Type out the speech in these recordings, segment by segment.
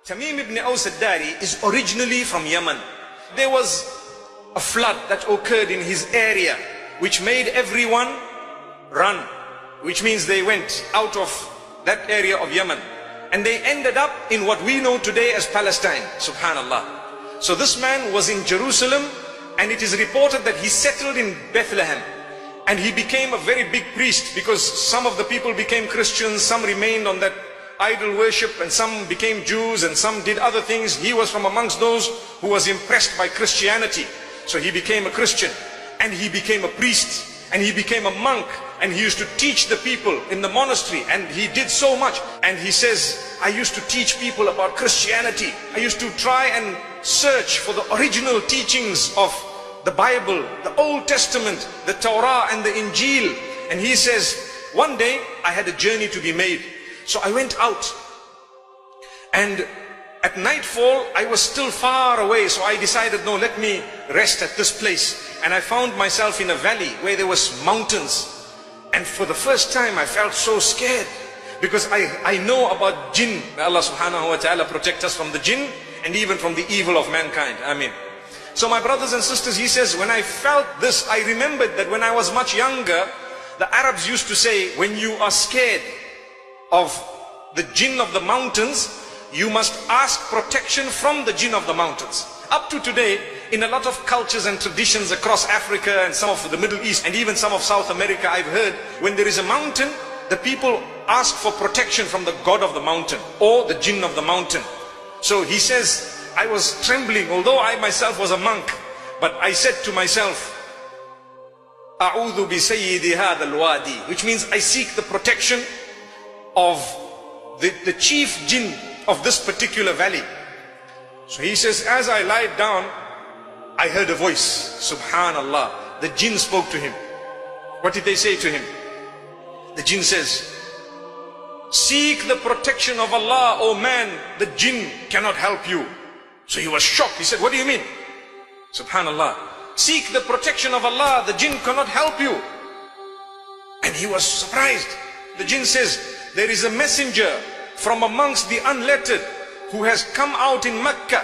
Tamim ibn Aus al-Dari is originally from Yemen. There was a flood that occurred in his area, which made everyone run, which means they went out of that area of Yemen. And they ended up in what we know today as Palestine, subhanallah. So this man was in Jerusalem, and it is reported that he settled in Bethlehem. And he became a very big priest, because some of the people became Christians, some remained on that idol worship, and some became Jews, and some did other things. He was from amongst those who was impressed by Christianity. So he became a Christian, and he became a priest, and he became a monk, and he used to teach the people in the monastery, and he did so much. And he says, I used to teach people about Christianity. I used to try and search for the original teachings of the Bible, the Old Testament, the Torah and the Injil. And he says, one day I had a journey to be made. So I went out, and at nightfall I was still far away. So I decided, no, let me rest at this place. And I found myself in a valley where there was mountains. And for the first time I felt so scared, because I know about Jinn. May Allah subhanahu wa ta'ala protect us from the Jinn and even from the evil of mankind. Ameen. So my brothers and sisters, he says, when I felt this, I remembered that when I was much younger, the Arabs used to say, when you are scared of the Jinn of the mountains, you must ask protection from the Jinn of the mountains. Up to today, in a lot of cultures and traditions across Africa and some of the Middle East and even some of South America, I've heard, when there is a mountain, the people ask for protection from the god of the mountain or the Jinn of the mountain. So he says, I was trembling, although I myself was a monk, but I said to myself, A'udhu bi sayyidi hadha al-wadi, which means I seek the protection of the chief Jinn of this particular valley. So he says, as I lied down, I heard a voice. Subhanallah. The Jinn spoke to him. What did they say to him? The Jinn says, seek the protection of Allah, O man, the Jinn cannot help you. So he was shocked. He said, what do you mean? Subhanallah. Seek the protection of Allah, the Jinn cannot help you. And he was surprised. The Jinn says, there is a messenger from amongst the unlettered who has come out in Mecca,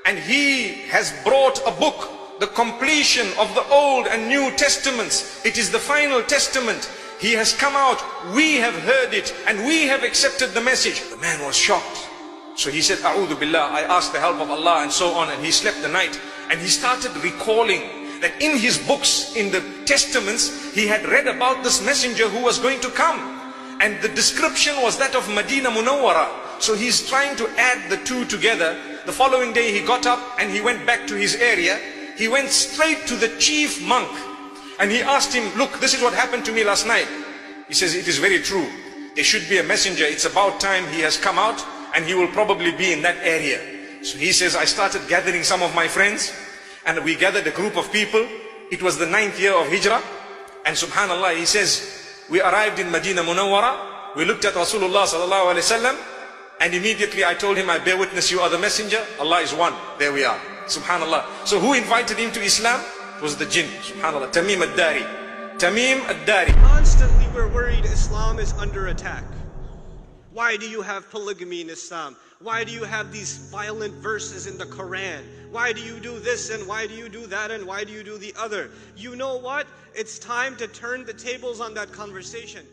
and he has brought a book, the completion of the Old and New Testaments. It is the final testament. He has come out, we have heard it, and we have accepted the message. The man was shocked. So he said, A'udhu Billah, I asked the help of Allah, and so on. And he slept the night, and he started recalling that in his books, in the testaments, he had read about this messenger who was going to come. And the description was that of Medina Munawwara. So he's trying to add the two together. The following day he got up and he went back to his area. He went straight to the chief monk, and he asked him, look, this is what happened to me last night. He says, it is very true. There should be a messenger. It's about time he has come out, and he will probably be in that area. So he says, I started gathering some of my friends, and we gathered a group of people. It was the 9th year of Hijrah. And subhanallah, he says, we arrived in Medina Munawwara. We looked at Rasulullah sallallahu alaihi wasallam, and immediately I told him, I bear witness you are the messenger. Allah is one. There we are. Subhanallah. So who invited him to Islam? It was the Jinn. Subhanallah. Tamim al-Dari. Tamim al-Dari. Constantly we're worried Islam is under attack. Why do you have polygamy in Islam? Why do you have these violent verses in the Quran? Why do you do this, and why do you do that, and why do you do the other? You know what? It's time to turn the tables on that conversation.